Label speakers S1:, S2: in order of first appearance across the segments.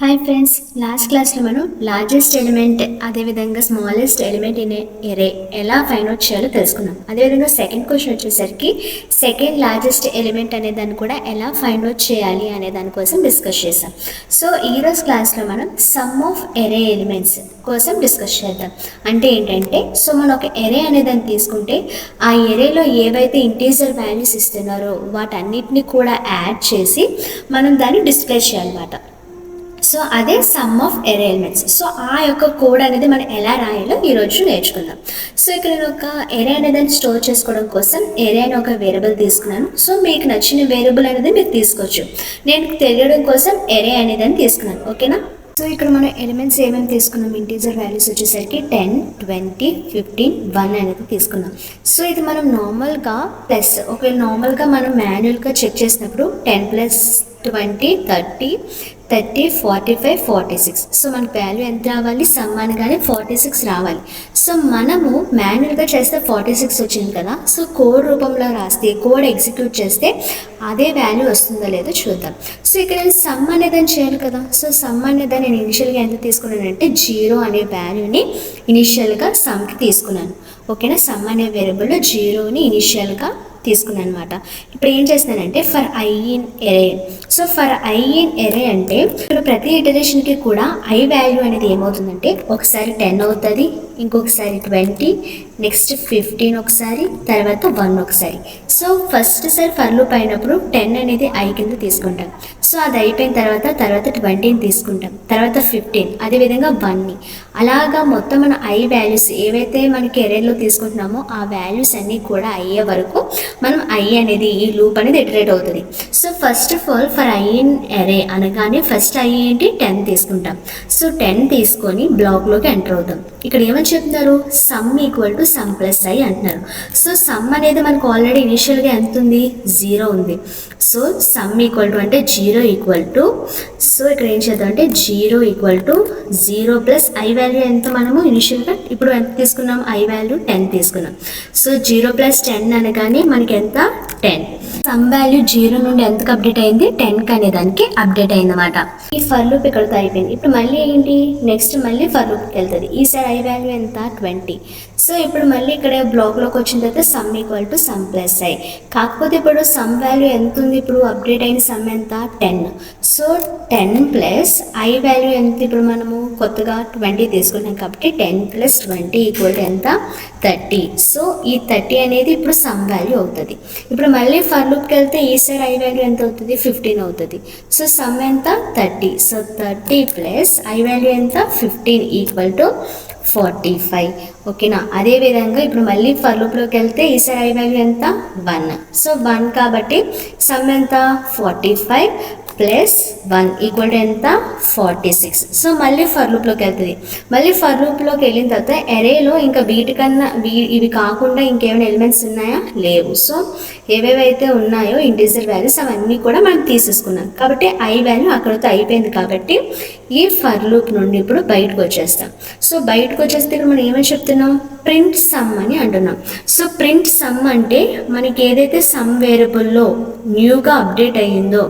S1: Hi friends, last క్లాస్లో మనం largest element అదేవిధంగా స్మాలెస్ట్ ఎలిమెంట్ ఇన్ ఎరే ఎలా ఫైండ్ అవుట్ చేయాలో తెలుసుకున్నాం. అదేవిధంగా సెకండ్ క్వశ్చన్ వచ్చేసరికి సెకండ్ లార్జెస్ట్ ఎలిమెంట్ అనే దాన్ని కూడా ఎలా ఫైండ్ అవుట్ చేయాలి అనే దానికోసం డిస్కస్ చేసాం. సో ఈరోజు క్లాస్లో మనం సమ్ ఆఫ్ ఎరే ఎలిమెంట్స్ కోసం డిస్కస్ చేద్దాం. అంటే ఏంటంటే, సో మనం ఒక ఎరే అనే దాన్ని తీసుకుంటే ఆ ఎరేలో ఏవైతే ఇంటీజర్ వాల్యూస్ ఇస్తున్నారో వాటన్నిటిని కూడా యాడ్ చేసి మనం దాన్ని డిస్ప్లే చేయాలన్నమాట. సో అదే సమ్ ఆఫ్ ఎరే ఎలిమెంట్స్. సో ఆ యొక్క కోడ్ అనేది మనం ఎలా రాయాలో ఈరోజు నేర్చుకుందాం. సో ఇక్కడ నేను ఒక ఎరే అనేదాన్ని స్టోర్ చేసుకోవడం కోసం ఎరే అని ఒక వేరియబుల్ తీసుకున్నాను. సో మీకు నచ్చిన వేరియబుల్ అనేది మీరు తీసుకోవచ్చు. నేను తెలియడం కోసం ఎరే అనేదాన్ని తీసుకున్నాను. ఓకేనా? సో ఇక్కడ మనం ఎలిమెంట్స్ ఏమేమి తీసుకున్నాం, ఇంటీజర్ వాల్యూస్ వచ్చేసరికి 10, 20, 15, 1 అనేది తీసుకున్నాం. సో ఇది మనం నార్మల్గా ప్లస్ ఒకవేళ నార్మల్గా మనం మాన్యువల్గా చెక్ చేసినప్పుడు 10 + 20, 30, 45, 46. సో మనకు వాల్యూ ఎంత రావాలి, సమ్ అనగానే 46 రావాలి. సో మనము మాన్యువల్గా చేస్తే 46 వచ్చింది కదా. సో కోడ్ రూపంలో రాస్తే, కోడ్ ఎగ్జిక్యూట్ చేస్తే అదే వాల్యూ వస్తుందో లేదో చూద్దాం. సో ఇక్కడ నేను సమ్ అనేదాన్ని చేయాలి కదా. సో సమ్ అనేదాన్ని నేను ఇనిషియల్గా ఎంత తీసుకున్నానంటే 0 అనే వాల్యూని ఇనిషియల్గా సమ్కి తీసుకున్నాను. ఓకేనా? సమ్ అనే వేరియబుల్లో 0ని ఇనిషియల్గా తీసుకున్నాను అనమాట. ఇప్పుడు ఏం చేస్తున్నానంటే for i in array. So for i in array అంటే ఇప్పుడు ప్రతి ఇటరేషన్కి కూడా ఐ వాల్యూ అనేది ఏమవుతుందంటే ఒకసారి 10 అవుతుంది, ఇంకొకసారి 20, నెక్స్ట్ 15 ఒకసారి, తర్వాత 1 ఒకసారి. సో ఫస్ట్ సారి ఫర్ లూప్ అయినప్పుడు 10 అనేది ఐ కింద తీసుకుంటాం. సో అది అయిపోయిన తర్వాత 20ని తీసుకుంటాం, తర్వాత 15, అదేవిధంగా 1ని. అలాగా మొత్తం మన ఐ వాల్యూస్ ఏవైతే మనకి ఎరేలో తీసుకుంటున్నామో ఆ వాల్యూస్ అన్నీ కూడా అయ్యే వరకు మనం ఐ అనేది ఈ లూప్ అనేది ఇటరేట్ అవుతుంది. So first of all for i in array అనగానే ఫస్ట్ ఐ ఏంటి 10 తీసుకుంటాం. సో 10 తీసుకొని బ్లాక్లోకి ఎంటర్ అవుతాం. ఇక్కడ ఏమని చెప్తున్నారు, sum equal to sum plus I అంటున్నారు. సో సమ్ అనేది మనకు ఆల్రెడీ ఇనిషియల్గా ఎంత ఉంది, 0 ఉంది. సో సమ్ ఈక్వల్ టు అంటే 0 ఈక్వల్ టు, సో ఇక్కడ ఏం చేద్దాం అంటే 0 equal to 0 plus I value ఎంత మనము ఇనిషియల్గా ఇప్పుడు ఎంత తీసుకున్నాం, ఐ వాల్యూ 10 తీసుకున్నాం. సో 0 + 10 అనగానే మనకి ఎంత, 10. సమ్ వాల్యూ 0 నుండి ఎంతకు అప్డేట్ అయింది, 10కి అనే దానికి అప్డేట్ అయింది అనమాట. ఈ ఫర్ లూప్ ఇక్కడతో అయిపోయింది. ఇప్పుడు మళ్ళీ ఏంటి, నెక్స్ట్ మళ్ళీ ఫర్ లూప్కి వెళ్తుంది. ఈసారి ఐ వాల్యూ ఎంత, 20. సో ఇప్పుడు mally ఇక్కడ బ్లాక్లోకి వచ్చిన తర్వాత sum equal to sum plus I. కాకపోతే ఇప్పుడు సమ్ వాల్యూ ఎంత ఉంది, ఇప్పుడు అప్డేట్ అయిన సమ్ ఎంత, 10. సో 10 ప్లస్ ఐ వాల్యూ ఎంత, ఇప్పుడు మనము కొత్తగా 20 తీసుకున్నాం కాబట్టి 10 + 20 ఈక్వల్ టు ఎంత, 30. సో ఈ 30 అనేది ఇప్పుడు సమ్ వాల్యూ అవుతుంది. ఇప్పుడు మళ్ళీ ఫర్ లూప్కి వెళ్తే ఈ సైడ్ ఐ వాల్యూ ఎంత అవుతుంది, 15 అవుతుంది. సో సమ్ ఎంత, 30. సో 30 ప్లస్ ఐ వాల్యూ ఎంత, 15 ఈక్వల్ టు 45. ఓకేనా? అదేవిధంగా ఇప్పుడు మళ్ళీ ఫర్ లూప్లోకి వెళ్తే ఈసారి ఐ వాల్యూ ఎంత, 1. సో 1 కాబట్టి సమ్ ఎంత, 45 ప్లస్ 1 ఈక్వల్ టు ఎంత, 46. సో మళ్ళీ ఫర్ లూప్లోకి వెళ్తుంది. మళ్ళీ ఫర్ లూప్లోకి వెళ్ళిన తర్వాత ఎరేలో ఇంకా వీటికన్నా ఇవి కాకుండా ఇంకేమైనా ఎలిమెంట్స్ ఉన్నాయా, లేవు. సో ఏవేవైతే ఉన్నాయో ఇంటీజర్ వాల్యూస్ అవన్నీ కూడా మనం తీసేసుకున్నాం కాబట్టి ఐ వాల్యూ అక్కడితో అయిపోయింది. కాబట్టి ఈ ఫర్ లూప్ నుండి ఇప్పుడు బయటకు వచ్చేస్తాం. సో బయటకు వచ్చేస్తే ఇక్కడ మనం ఏమని చెప్తున్నాం, ప్రింట్ సమ్ అని అంటున్నాం. సో ప్రింట్ సమ్ అంటే మనకి ఏదైతే సమ్ వేరియబుల్లో న్యూగా అప్డేట్ అయ్యిందో,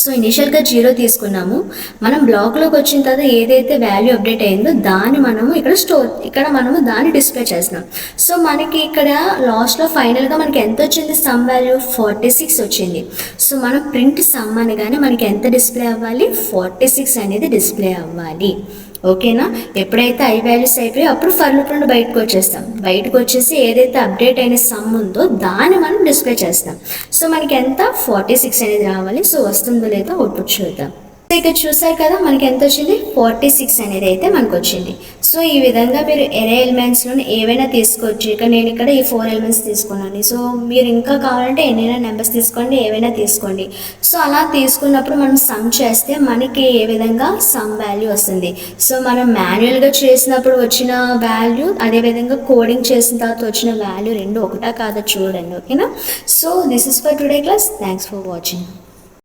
S1: సో ఇనిషియల్గా 0 తీసుకున్నాము, మనం బ్లాక్లోకి వచ్చిన తర్వాత ఏదైతే వాల్యూ అప్డేట్ అయిందో దాన్ని మనము ఇక్కడ మనము దాన్ని డిస్ప్లే చేస్తున్నాం. సో మనకి ఇక్కడ లాస్ట్లో ఫైనల్గా మనకి ఎంత వచ్చింది, సమ్ వాల్యూ 46 వచ్చింది. సో మనం ప్రింట్ సమ్ అనగానే మనకి ఎంత డిస్ప్లే అవ్వాలి, 46 అనేది డిస్ప్లే అవ్వాలి. ఓకేనా? ఎప్పుడైతే ఐ వాల్యూస్ అయిపోయాయో అప్పుడు ఫర్ లూప్ నుండి బయటకు వచ్చేస్తాం. బయటకు వచ్చేసి ఏదైతే అప్డేట్ అయిన సమ్ ఉందో దాన్ని మనం డిస్ప్లే చేస్తాం. సో మనకి ఎంత, 46 అనేది రావాలి. సో వస్తుందో లేదో అవుట్పుట్ చూద్దాం. ఇక్కడ చూసారు కదా మనకి ఎంత వచ్చింది, 46 అనేది అయితే మనకు వచ్చింది. సో ఈ విధంగా మీరు ఎరే ఎలిమెంట్స్లో ఏవైనా తీసుకోవచ్చు. ఇక్కడ నేను ఇక్కడ ఈ 4 ఎలిమెంట్స్ తీసుకున్నాను. సో మీరు ఇంకా కావాలంటే ఎన్నైనా నెంబర్స్ తీసుకోండి, ఏవైనా తీసుకోండి. సో అలా తీసుకున్నప్పుడు మనం సమ్ చేస్తే మనకి ఏ విధంగా సమ్ వాల్యూ వస్తుంది. సో మనం మాన్యువల్గా చేసినప్పుడు వచ్చిన వాల్యూ, అదేవిధంగా కోడింగ్ చేసిన తర్వాత వచ్చిన వాల్యూ రెండు ఒకటా కాదా చూడండి. ఓకేనా? So this is for today class. Thanks for watching.